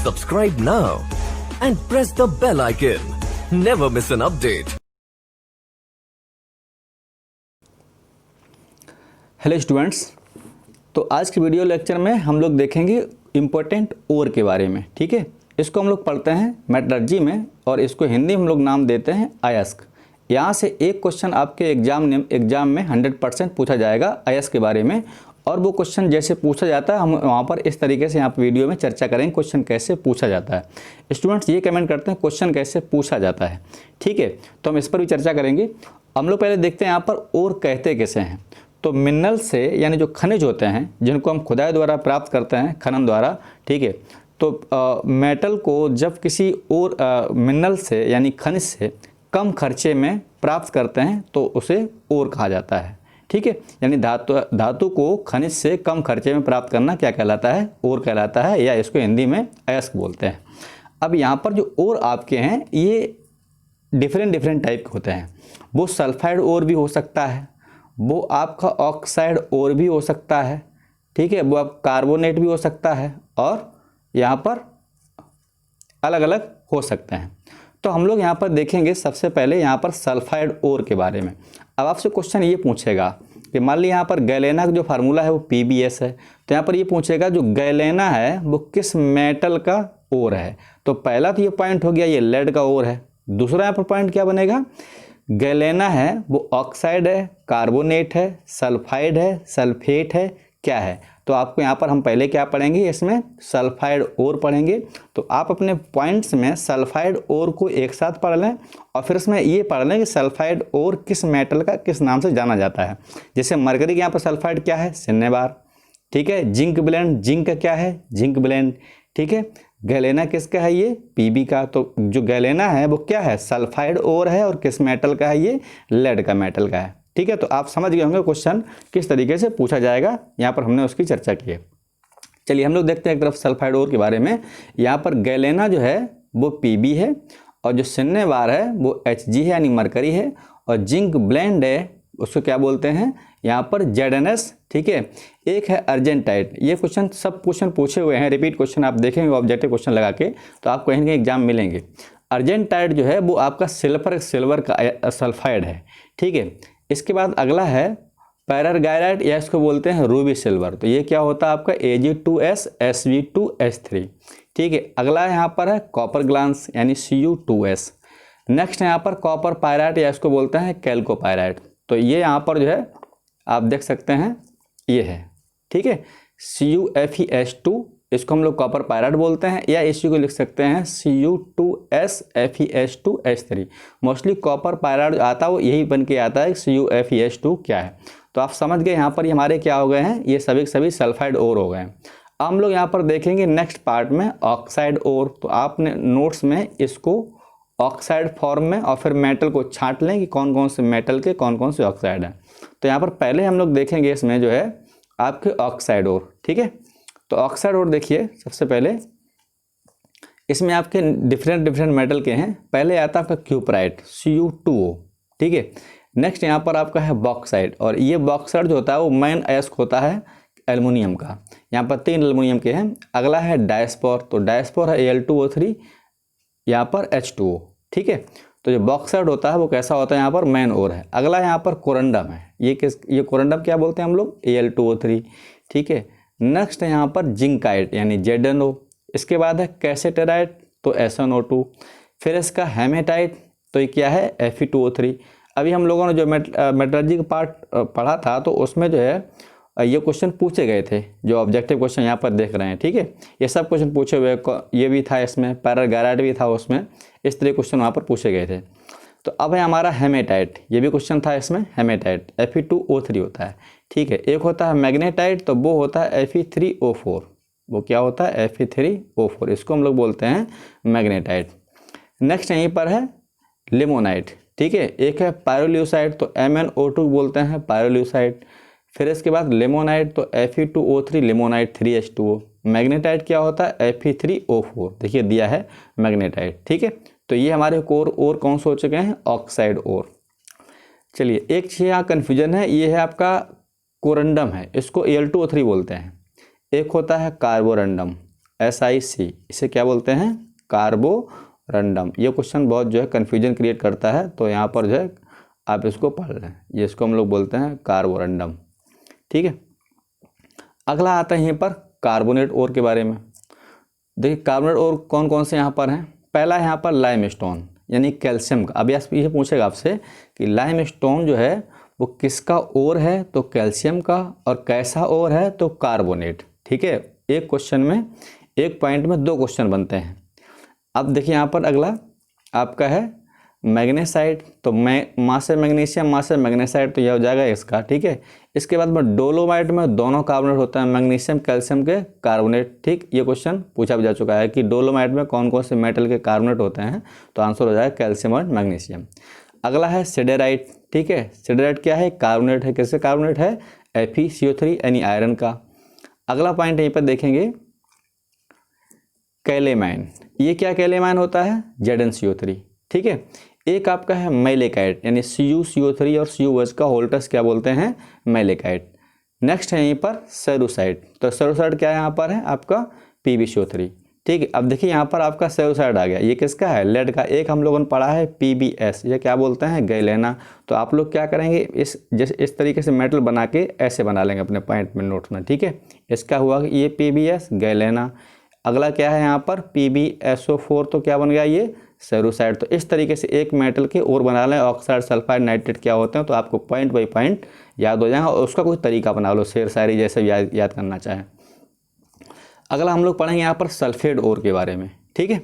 Subscribe now and press the bell icon. Never miss an update. Hello students, तो आज के video lecture में हम लोग देखेंगे इम्पोर्टेंट ओर के बारे में। ठीक है, इसको हम लोग पढ़ते हैं मेटलर्जी में और इसको हिंदी में हम लोग नाम देते हैं अयस्क। यहाँ से एक क्वेश्चन आपके एग्जाम में 100% पूछा जाएगा अयस्क के बारे में, और वो क्वेश्चन जैसे पूछा जाता है हम वहाँ पर इस तरीके से यहाँ पर वीडियो में चर्चा करेंगे क्वेश्चन कैसे पूछा जाता है। स्टूडेंट्स ये कमेंट करते हैं क्वेश्चन कैसे पूछा जाता है। ठीक है, तो हम इस पर भी चर्चा करेंगे। हम लोग पहले देखते हैं यहाँ पर ओर कहते कैसे हैं। तो मिनरल से यानी जो खनिज होते हैं जिनको हम खुदाई द्वारा प्राप्त करते हैं खनन द्वारा, ठीक है, तो मेटल को जब किसी और मिनरल से यानी खनिज से कम खर्चे में प्राप्त करते हैं तो उसे ओर कहा जाता है। ठीक है, यानी धातु को खनिज से कम खर्चे में प्राप्त करना क्या कहलाता है? ओर कहलाता है, या इसको हिंदी में अयस्क बोलते हैं। अब यहाँ पर जो ओर आपके हैं ये डिफरेंट टाइप के होते हैं। वो सल्फाइड ओर भी हो सकता है, वो आपका ऑक्साइड ओर भी हो सकता है, ठीक है, वो आप कार्बोनेट भी हो सकता है, और यहाँ पर अलग अलग हो सकते हैं। तो हम लोग यहाँ पर देखेंगे सबसे पहले यहाँ पर सल्फाइड ओर के बारे में। अब आपसे क्वेश्चन ये पूछेगा कि मान लीजिए यहाँ पर गैलेना का जो फार्मूला है वो PbS है, तो यहाँ पर ये पूछेगा जो गैलेना है वो किस मेटल का ओर है। तो पहला तो ये पॉइंट हो गया, ये लेड का ओर है। दूसरा यहाँ पर पॉइंट क्या बनेगा? गैलेना है वो ऑक्साइड है, कार्बोनेट है, सल्फाइड है, सल्फेट है, क्या है? तो आपको यहाँ पर हम पहले क्या पढ़ेंगे, इसमें सल्फाइड ओर पढ़ेंगे। तो आप अपने पॉइंट्स में सल्फाइड ओर को एक साथ पढ़ लें और फिर इसमें ये पढ़ लें कि सल्फाइड ओर किस मेटल का किस नाम से जाना जाता है। जैसे मरकरी के यहाँ पर सल्फाइड क्या है? सिन्नेबार। ठीक है, जिंक ब्लेंड, जिंक का क्या है? Zinc blende. ठीक है, गैलेना किसका है? ये Pb का। तो जो गैलेना है वो क्या है? सल्फाइड ओर है, और किस मेटल का है? ये लेड का मेटल का है। ठीक है, तो आप समझ गए होंगे क्वेश्चन किस तरीके से पूछा जाएगा, यहाँ पर हमने उसकी चर्चा की है। चलिए हम लोग देखते हैं एक तरफ सल्फाइड ओर के बारे में। यहाँ पर गैलेना जो है वो Pb है, और जो सिन्नेबार है वो Hg है यानी मरकरी है, और जिंक ब्लेंड है उसको क्या बोलते हैं यहाँ पर? Zns। ठीक है, एक है अर्जेंटाइट। ये क्वेश्चन सब क्वेश्चन पूछे हुए हैं, रिपीट क्वेश्चन आप देखेंगे ऑब्जेक्टिव क्वेश्चन लगा के, तो आपको कहीं ना कहीं एग्जाम मिलेंगे। अर्जेंटाइट जो है वो आपका सिल्वर का सल्फाइड है। ठीक है, इसके बाद अगला है पैरागाइराइट, या इसको बोलते हैं रूबी सिल्वर। तो ये क्या होता है आपका? Ag2S Sv2S3। ठीक है, अगला यहाँ पर है कॉपर ग्लांस यानी Cu2S। नेक्स्ट है यहाँ पर कॉपर पायराइट, या इसको बोलते हैं कैल्कोपायराइट। तो ये यहाँ पर जो है आप देख सकते हैं ये है। ठीक है, CuFeS2, इसको हम लोग कॉपर पायराइट बोलते हैं, या इसी को लिख सकते हैं Cu2S Fe2S3। Mostly copper pyrite जो आता है वो यही बन के आता है CuFeS2 क्या है। तो आप समझ गए यहाँ पर ये हमारे क्या हो गए हैं? ये सभी के सभी सल्फाइड ओर हो गए हैं। अब हम लोग यहाँ पर देखेंगे नेक्स्ट पार्ट में ऑक्साइड ओर। तो आपने नोट्स में इसको ऑक्साइड फॉर्म में और फिर मेटल को छांट लें कि कौन कौन से मेटल के कौन कौन से ऑक्साइड हैं। तो यहाँ पर पहले हम लोग देखेंगे इसमें जो है आपके ऑक्साइड ओर। ठीक है, तो ऑक्साइड ओर देखिए सबसे पहले इसमें आपके डिफरेंट मेटल के हैं। पहले आता है आपका क्यूपराइट Cu2O। ठीक है, नेक्स्ट यहाँ पर आपका है बॉक्साइड, और ये बॉक्साइड जो होता है वो मेन अयस्क होता है एल्युमिनियम का। यहाँ पर 3 एल्युमिनियम के हैं। अगला है डायस्पोर, तो डायस्पोर है Al2O3, यहाँ पर H2O। ठीक है, तो जो बॉक्साइड होता है वो कैसा होता है? यहाँ पर मेन ओर है। अगला यहाँ पर कोरंडम है, ये कोरंडम क्या बोलते हैं हम लोग? Al2O3। ठीक है, नेक्स्ट है यहाँ पर जिंकाइट यानी ZnO। इसके बाद है कैसेटेराइट, तो SnO2। फिर इसका हेमेटाइट, तो ये क्या है? Fe2O3। अभी हम लोगों ने जो मेटलर्जी का पार्ट पढ़ा था तो उसमें जो है ये क्वेश्चन पूछे गए थे, जो ऑब्जेक्टिव क्वेश्चन यहाँ पर देख रहे हैं। ठीक है, ये सब क्वेश्चन पूछे हुए, ये भी था इसमें, पैरागाइराइट भी था उसमें, इस तरह क्वेश्चन वहाँ पर पूछे गए थे। तो अब है हमारा हेमेटाइट, ये भी क्वेश्चन था इसमें। हेमेटाइट Fe2O3 होता है। ठीक है, एक होता है मैग्नेटाइट, तो वो होता है Fe3O4। वो क्या होता है? Fe3O4, इसको हम लोग बोलते हैं मैग्नेटाइट। नेक्स्ट यहीं पर है लिमोनाइट। ठीक है, एक है पायरोल्यूसाइड, तो MnO2 बोलते हैं पायरोल्यूसाइड। फिर इसके बाद लेमोनाइट, तो Fe2O3 लेमोनाइट 3H2O। मैग्नेटाइट क्या होता है? Fe3O4, देखिए दिया है मैग्नेटाइट। ठीक है, तो ये हमारे कोर और कौन से हो चुके हैं? ऑक्साइड ओर। चलिए एक चीज़ यहाँ कन्फ्यूजन है, ये है आपका कोरंडम है, इसको Al2O3 बोलते हैं। एक होता है कार्बोरंडम, SiC, इसे क्या बोलते हैं, कार्बोरंडम। ये क्वेश्चन बहुत जो है कन्फ्यूजन क्रिएट करता है, तो यहाँ पर जो है आप इसको पढ़ लें, ये इसको हम लोग बोलते हैं कार्बोरंडम। ठीक है, अगला आता है यहाँ पर कार्बोनेट ओर के बारे में। देखिए कार्बोनेट ओर कौन कौन से यहाँ पर हैं। पहला यहाँ पर लाइमस्टोन यानी कैल्शियम का। अभी ये पूछेगा आपसे कि लाइमस्टोन जो है वो किसका ओर है, तो कैल्शियम का, और कैसा ओर है, तो कार्बोनेट। ठीक है, एक क्वेश्चन में, एक पॉइंट में दो क्वेश्चन बनते हैं। अब देखिए यहाँ पर अगला आपका है मैग्नेसाइट, तो मास से मैग्नीशियम, मास से मैग्नेसाइट, तो यह हो जाएगा इसका। ठीक है, इसके बाद में डोलोमाइट में दोनों कार्बोनेट होता है, मैग्नीशियम कैल्शियम के कार्बोनेट। ठीक, ये क्वेश्चन पूछा भी जा चुका है कि डोलोमाइट में कौन कौन से मेटल के कार्बोनेट होते हैं, तो आंसर हो जाएगा कैल्शियम और मैग्नीशियम। अगला है सिडेराइट। ठीक है, सिडेराइट क्या है, कार्बोनेट है। किससे कार्बोनेट है, FeCO3 यानी आयरन का। अगला पॉइंट यहीं पर देखेंगे कैलेमाइन। ये क्या कैलेमाइन होता है, ZnCO3। ठीक है, एक आपका है मैलेकाइट यानी CuCO3 और CuH का होल्टस क्या बोलते हैं, मैलेकाइट। नेक्स्ट है यहीं पर सेरुसाइट, तो सेरुसाइट क्या है यहाँ पर है आपका PbCO3। ठीक है, अब देखिए यहाँ पर आपका सेरुसाइड आ गया, ये किसका है, लेड का। एक हम लोगों ने पढ़ा है PbS, ये क्या बोलते हैं, गैलेना। तो आप लोग क्या करेंगे, इस तरीके से मेटल बना के ऐसे बना लेंगे अपने पॉइंट में, नोट्स में। ठीक है, इसका हुआ ये PbS गैलेना। अगला क्या है यहाँ पर PbSO4, तो क्या बन गया ये सेरुसाइड। तो इस तरीके से एक मेटल के और बना लें, ऑक्साइड, सल्फाइड, नाइट्रेट क्या होते हैं, तो आपको पॉइंट बाई पॉइंट याद हो जाएगा और उसका कोई तरीका बना लो, शेर शायरी जैसे याद करना चाहें। अगला हम लोग पढ़ेंगे यहाँ पर सल्फेट ओर के बारे में। ठीक है,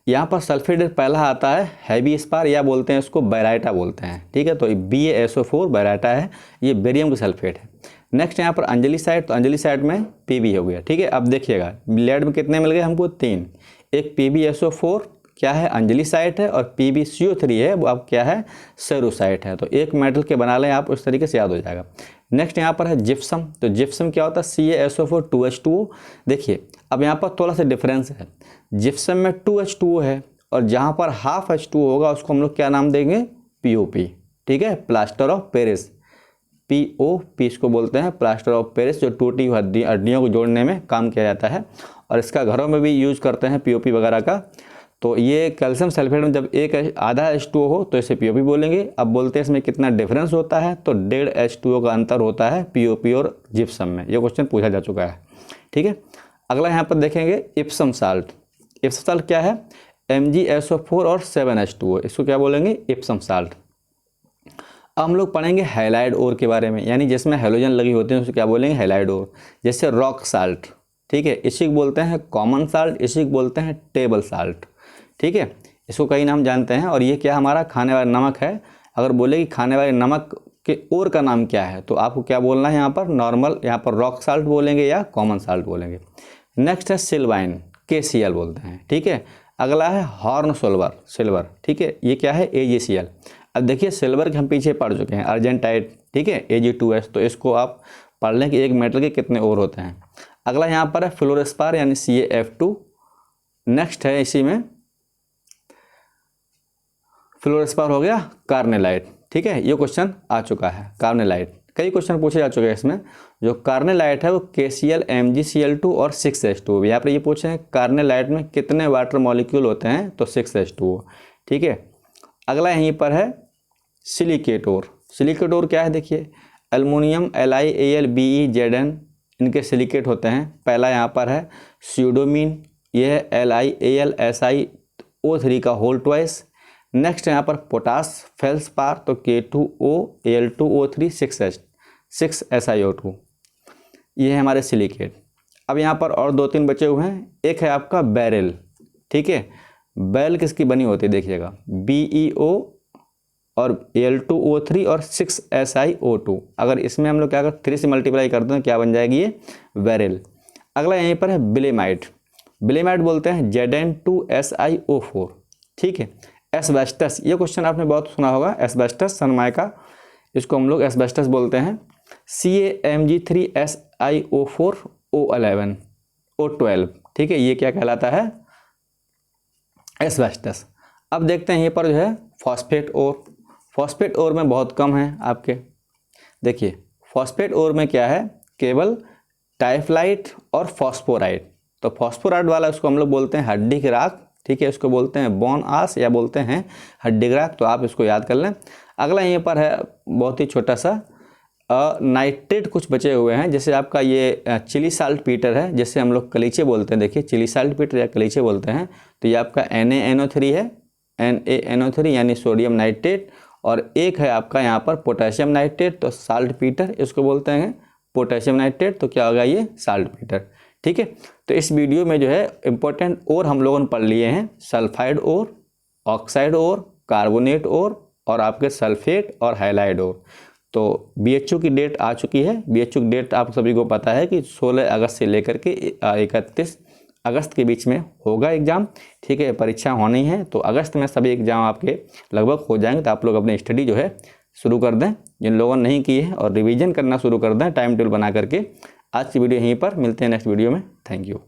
यहाँ पर सल्फेट पहला आता है हैवी स्पार, या बोलते हैं इसको बैराइटा बोलते हैं। ठीक है, तो BaSO4 बैराइटा है, ये बेरियम का सल्फेट है। नेक्स्ट यहाँ पर अंजलि साइड, तो अंजलि साइड में Pb हो गया। ठीक है, अब देखिएगा लेड में कितने मिल गए हमको, 3। एक PbSO4 क्या है, अंजलि साइट है, और PbCO3 है, वो अब क्या है, सेरुसाइट है। तो एक मेटल के बना लें आप, उस तरीके से याद हो जाएगा। नेक्स्ट यहाँ पर है जिप्सम, तो जिप्सम क्या होता है, CaSO4 2H2O। देखिए अब यहाँ पर थोड़ा सा डिफरेंस है, जिप्सम में 2H2O है, और जहाँ पर हाफ H2O होगा उसको हम लोग क्या नाम देंगे, POP। ठीक है, प्लास्टर ऑफ पेरिस, POP इसको बोलते हैं, प्लास्टर ऑफ पेरिस, जो टूटी हुई हड्डियों को जोड़ने में काम किया जाता है, और इसका घरों में भी यूज करते हैं POP वगैरह का। तो ये कैल्शियम सल्फेट में जब एक आधा H2O हो तो इसे POP बोलेंगे। अब बोलते हैं इसमें कितना डिफरेंस होता है, तो 1.5 H2O का अंतर होता है POP और जिप्सम में। ये क्वेश्चन पूछा जा चुका है। ठीक है, अगला यहाँ पर देखेंगे इप्सम साल्ट। इप्सम साल्ट क्या है, MgSO4 और 7H2O, इसको क्या बोलेंगे, इप्सम साल्ट। अब हम लोग पढ़ेंगे हैलाइड ओर के बारे में, यानी जिसमें हैलोजन लगी होती है उसे क्या बोलेंगे, हैलाइड ओर। जैसे रॉक साल्ट, ठीक है, इसी को बोलते हैं कॉमन साल्ट, इसी को बोलते हैं टेबल साल्ट। ठीक है, इसको कई नाम जानते हैं। और ये क्या हमारा खाने वाला नमक है। अगर बोले कि खाने वाले नमक के और का नाम क्या है, तो आपको क्या बोलना है यहाँ पर, नॉर्मल, यहाँ पर रॉक साल्ट बोलेंगे या कॉमन साल्ट बोलेंगे। नेक्स्ट है सिल्वाइन, KCl बोलते हैं। ठीक है, अगला है हॉर्न सिल्वर। ठीक है, ये क्या है, AgCl। अब देखिए सिल्वर के हम पीछे पढ़ चुके हैं, अर्जेंटाइट। ठीक है, Ag2S, तो इसको आप पढ़ लें कि एक मेटल के कितने और होते हैं। अगला यहाँ पर है फ्लोरोस्पार यानी CaF2। नेक्स्ट है इसी में फ्लोरोस्पार हो गया कार्नेलाइट। ठीक है, ये क्वेश्चन आ चुका है, कार्नेलाइट। कई क्वेश्चन पूछे जा चुके हैं इसमें। जो कार्नेलाइट है वो KCl, MgCl2 और 6H2O। यहाँ पर ये पूछे हैं कार्नेलाइट में कितने वाटर मॉलिक्यूल होते हैं, तो 6H2O। ठीक है, अगला यहीं पर है सिलिकेट ओर। सिलिकेट ओर क्या है, देखिए एल्युमिनियम LiAlBeZn इनके सिलिकेट होते हैं। पहला यहाँ पर है स्यूडोमीन, ये है LiAlSiO3 का होल ट्वाइस। नेक्स्ट यहाँ पर पोटास फेल्सपार, तो K2OAl2O3 6SiO2, ये है हमारे सिलिकेट। अब यहाँ पर और 2-3 बचे हुए हैं। एक है आपका बैरेल। ठीक है, बैल किसकी बनी होती है, देखिएगा BeO और Al2O3 और 6SiO2। अगर इसमें हम लोग क्या करते हैं, 3 से मल्टीप्लाई करते हैं, क्या बन जाएगी ये, बैरेल। अगला यहीं पर है बिलेमाइट। बिलेमाइट बोलते हैं Zn2SiO4। ठीक है, एस्बेस्टस, ये क्वेश्चन आपने बहुत सुना होगा, एस्बेस्टस सनमाइका, इसको हम लोग एस्बेस्टस बोलते हैं। CaMg3SiO4O11O12। ठीक है, ये क्या कहलाता है, एस्बेस्टस। अब देखते हैं यहाँ पर जो है फॉस्फेट ओर। फॉस्फेट ओर में बहुत कम है आपके। देखिए फॉस्फेट ओर में क्या है, केवल टाइफलाइट और फॉस्फोराइट। तो फॉस्फोराइड वाला उसको हम लोग बोलते हैं हड्डी की राख, ठीक है, इसको बोलते हैं बोन आस या बोलते हैं हड्डी की राख, तो आप इसको याद कर लें। अगला यहीं पर है बहुत ही छोटा सा नाइट्रेट कुछ बचे हुए हैं, जैसे आपका ये चिली साल्ट पीटर है, जैसे हम लोग कलीचे बोलते हैं, देखिए चिली साल्ट पीटर या कलीचे बोलते हैं, तो ये आपका NaNO3 है, NaNO3 यानी सोडियम नाइट्रेट, और एक है आपका यहाँ पर पोटेशियम नाइट्रेट, तो साल्ट पीटर इसको बोलते हैं पोटेशियम नाइट्रेट, तो क्या होगा ये साल्ट पीटर, ठीक है। तो इस वीडियो में जो है इम्पोर्टेंट और हम लोगों ने पढ़ लिए हैं सल्फाइड और, ऑक्साइड और, कार्बोनेट और आपके सल्फेट और हाइलाइड और। तो BHU की डेट आ चुकी है। BHU की डेट आप सभी को पता है कि 16 अगस्त से लेकर के 31 अगस्त के बीच में होगा एग्ज़ाम, ठीक है, परीक्षा होनी है। तो अगस्त में सभी एग्ज़ाम आपके लगभग हो जाएंगे, तो आप लोग अपनी स्टडी जो है शुरू कर दें जिन लोगों ने नहीं की है, और रिवीजन करना शुरू कर दें टाइम टेबल बना करके। आज की वीडियो यहीं पर, मिलते हैं नेक्स्ट वीडियो में। Thank you.